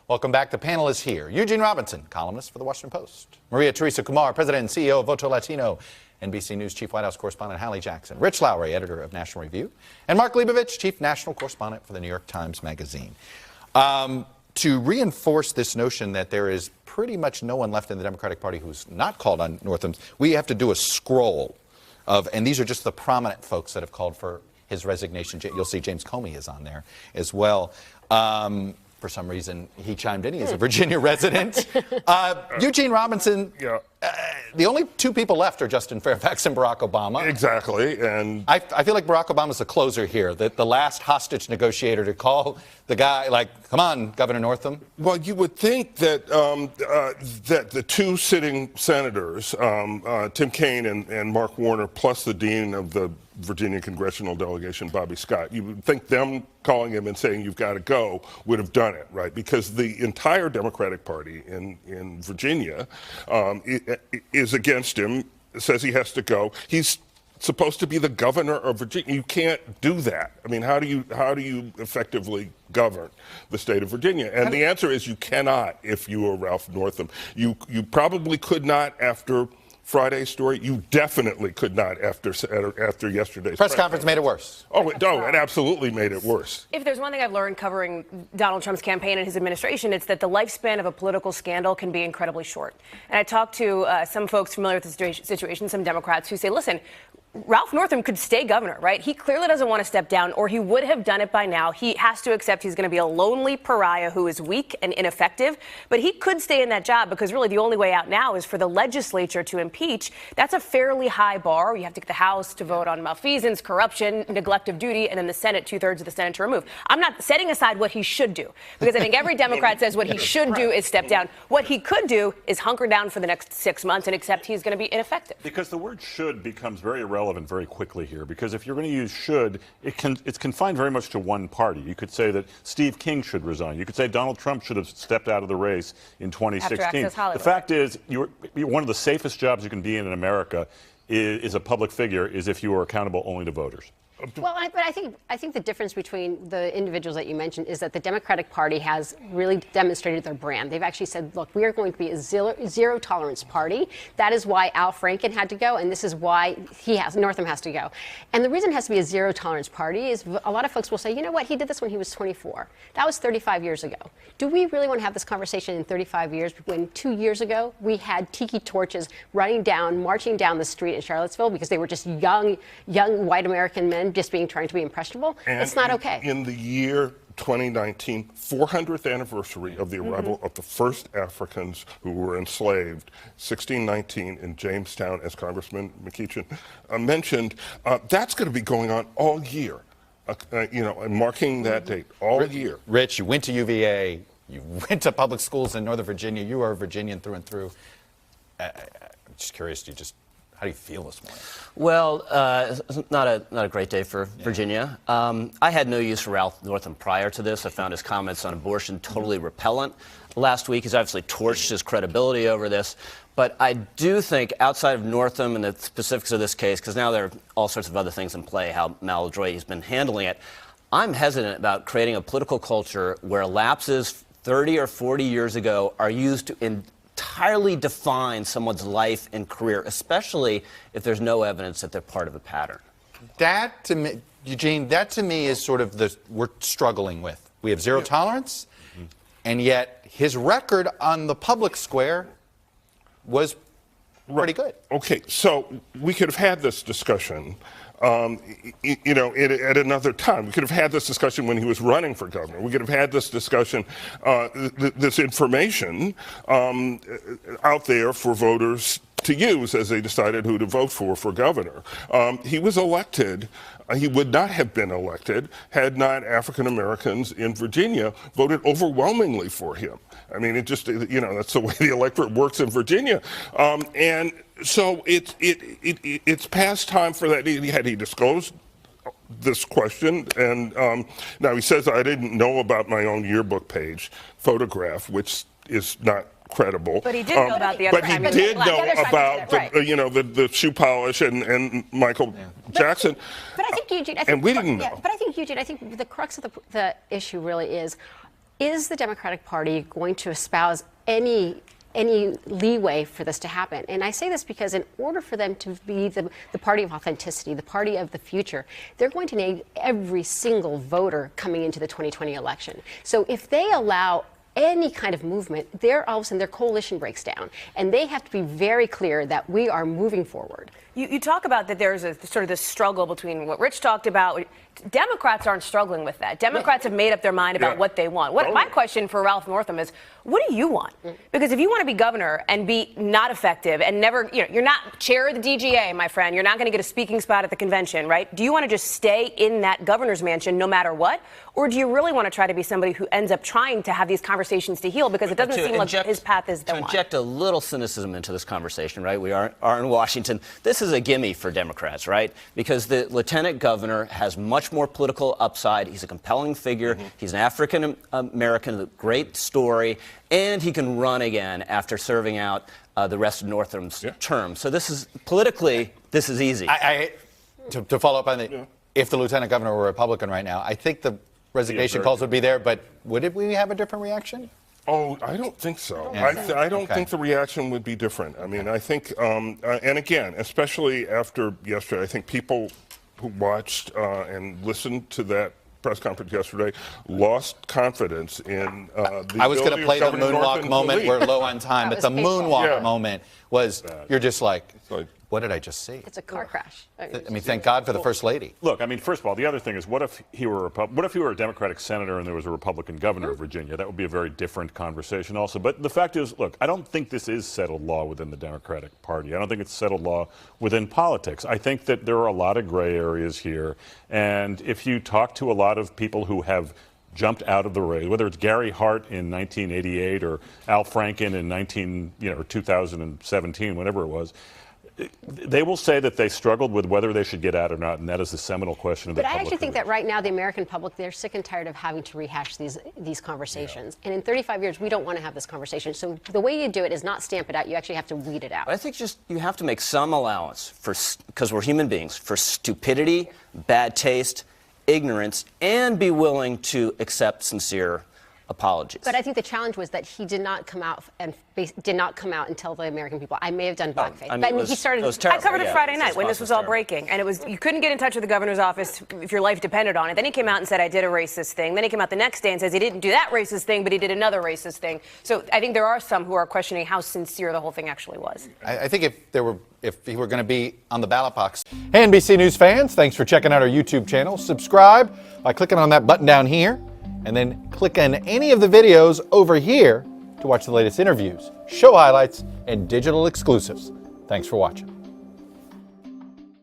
Welcome back. The panel is here. Eugene Robinson, columnist for the Washington Post. María Teresa Kumar, president and CEO of Voto Latino. NBC News chief White House correspondent Hallie Jackson. Rich Lowry, editor of National Review. And Mark Leibovich, chief national correspondent for the New York Times Magazine. To reinforce this notion that there is pretty much no one left in the Democratic Party who's not called on Northam, we have to do a scroll of, and these are just the prominent folks that have called for his resignation. You'll see James Comey is on there as well. For some reason, he chimed in. He's a Virginia resident. Eugene Robinson, the only two people left are Justin Fairfax and Barack Obama. Exactly. And I feel like Barack Obama's the closer here, the last hostage negotiator to call the guy, like, come on, Governor Northam. Well, you would think that that the two sitting senators, Tim Kaine and Mark Warner, plus the dean of the Virginia congressional delegation, Bobby Scott, you would think them calling him and saying you've got to go would have done it, right? Because the entire Democratic Party in Virginia is against him, says he has to go. He's supposed to be the governor of Virginia. You can't do that. I mean, how do you effectively govern the state of Virginia? And the answer is you cannot if you are Ralph Northam. You probably could not after Friday's story. You definitely could not after yesterday's press conference made it worse. Oh, it absolutely made it worse. If there's one thing I've learned covering Donald Trump's campaign and his administration, it's that the lifespan of a political scandal can be incredibly short. And I talked to some folks familiar with the situation, some Democrats who say, listen, Ralph Northam could stay governor, right? He clearly doesn't want to step down, or he would have done it by now. He has to accept he's going to be a lonely pariah who is weak and ineffective, but he could stay in that job because really the only way out now is for the legislature to impeach. That's a fairly high bar. You have to get the House to vote on malfeasance, corruption, neglect of duty, and then the Senate, 2/3 of the Senate to remove. I'm not setting aside what he should do, because I think every Democrat says what he should do is step down. What he could do is hunker down for the next 6 months and accept he's going to be ineffective. Because the word should becomes very irrelevant very quickly here, because if you're going to use should, it's confined very much to one party. You could say that Steve King should resign. You could say Donald Trump should have stepped out of the race in 2016. The fact is, you're one of the safest jobs you can be in America is a public figure is if you are accountable only to voters. Well, but I think the difference between the individuals that you mentioned is that the Democratic Party has really demonstrated their brand. They've actually said, look, we are going to be a zero tolerance party. That is why Al Franken had to go, and this is why Northam has to go. And the reason it has to be a zero tolerance party is a lot of folks will say, you know what, he did this when he was 24. That was 35 years ago. Do we really want to have this conversation in 35 years when 2 years ago we had tiki torches marching down the street in Charlottesville because they were just young white American men just trying to be impressionable? And it's not okay. In the year 2019, 400th anniversary of the arrival of the first Africans who were enslaved, 1619 in Jamestown, as Congressman McEachin mentioned, that's going to be going on all year, and marking that date all year. Rich, you went to UVA, you went to public schools in Northern Virginia, you are a Virginian through and through. I'm just curious, how do you feel this morning? Well, it's not a great day for Virginia. I had no use for Ralph Northam prior to this. I found his comments on abortion totally repellent. Last week, he's obviously torched his credibility over this. But I do think, outside of Northam and the specifics of this case, because now there are all sorts of other things in play, how maladroit he's been handling it, I'm hesitant about creating a political culture where lapses 30 or 40 years ago are used to entirely define someone's life and career, especially if there's no evidence that they're part of a pattern. That to me, Eugene, that to me is sort of we're struggling with. We have zero tolerance, and yet his record on the public square was pretty good. Okay, so we could have had this discussion at another time. We could have had this discussion when he was running for governor. We could have had this discussion, this information out there for voters to use as they decided who to vote for governor. He was elected. He would not have been elected had not African Americans in Virginia voted overwhelmingly for him. I mean, that's the way the electorate works in Virginia. And so it's past time for that. Had he disclosed this question, and now he says I didn't know about my own yearbook page photograph, which is not credible. But he did know about the other But he did know about the shoe polish and Michael Jackson. But I think, Eugene, and we didn't know. But I think, Eugene, I think the crux of the issue really is, is the Democratic Party going to espouse any leeway for this to happen? And I say this because in order for them to be the party of authenticity, the party of the future, they're going to need every single voter coming into the 2020 election. So if they allow any kind of movement, all of a sudden their coalition breaks down. And they have to be very clear that we are moving forward. You talk about that there's a sort of this struggle between what Rich talked about. Democrats aren't struggling with that. Democrats have made up their mind about what they want. My question for Ralph Northam is, what do you want? Because if you want to be governor and be not effective and never, you're not chair of the DGA, my friend, you're not going to get a speaking spot at the convention, right? Do you want to just stay in that governor's mansion no matter what? Or do you really want to try to be somebody who ends up trying to have these conversations to heal? Because it doesn't seem like his path is the one. To inject a little cynicism into this conversation, right? We are in Washington. This is a gimme for Democrats, right? Because the lieutenant governor has much more political upside. He's a compelling figure. He's an African American, a great story, and he can run again after serving out the rest of Northam's term. So this is politically, this is easy. To follow up on it, if the lieutenant governor were a Republican right now, I think the resignation calls would be there, but would we have a different reaction? Oh, I don't think so. Yeah. I don't think the reaction would be different. I mean, I think, and again, especially after yesterday, I think people who watched and listened to that press conference yesterday lost confidence in the I was going to play the Governor moonwalk Northam moment. to We're lead. low on time, but the painful. moonwalk moment was, you're just like, like, what did I just see? It's a car crash. I mean, thank God for the First Lady. Look, I mean, first of all, the other thing is, what if he were a Democratic senator and there was a Republican governor of Virginia? That would be a very different conversation also. But the fact is, look, I don't think this is settled law within the Democratic Party. I don't think it's settled law within politics. I think that there are a lot of gray areas here. And if you talk to a lot of people who have jumped out of the race, whether it's Gary Hart in 1988 or Al Franken in 2017, whenever it was, they will say that they struggled with whether they should get out or not, and that is the seminal question of the But I public. actually think that right now the American public, they're sick and tired of having to rehash these conversations. And in 35 years, we don't want to have this conversation. So the way you do it is not stamp it out. You actually have to weed it out. I think just you have to make some allowance because we're human beings, for stupidity, bad taste, ignorance, and be willing to accept sincere apologies. But I think the challenge was that he did not come out and and tell the American people, I may have done blackface. I mean, but it was- he started. it was I terrible. covered it Yeah, Friday night when this was all terrible. breaking, and you couldn't get in touch with the governor's office if your life depended on it. Then he came out and said, I did a racist thing. Then he came out the next day and says he didn't do that racist thing, but he did another racist thing. So I think there are some who are questioning how sincere the whole thing actually was. I think if he were going to be on the ballot box. Hey, NBC News fans, thanks for checking out our YouTube channel. Subscribe by clicking on that button down here, and then click on any of the videos over here to watch the latest interviews, show highlights, and digital exclusives. Thanks for watching.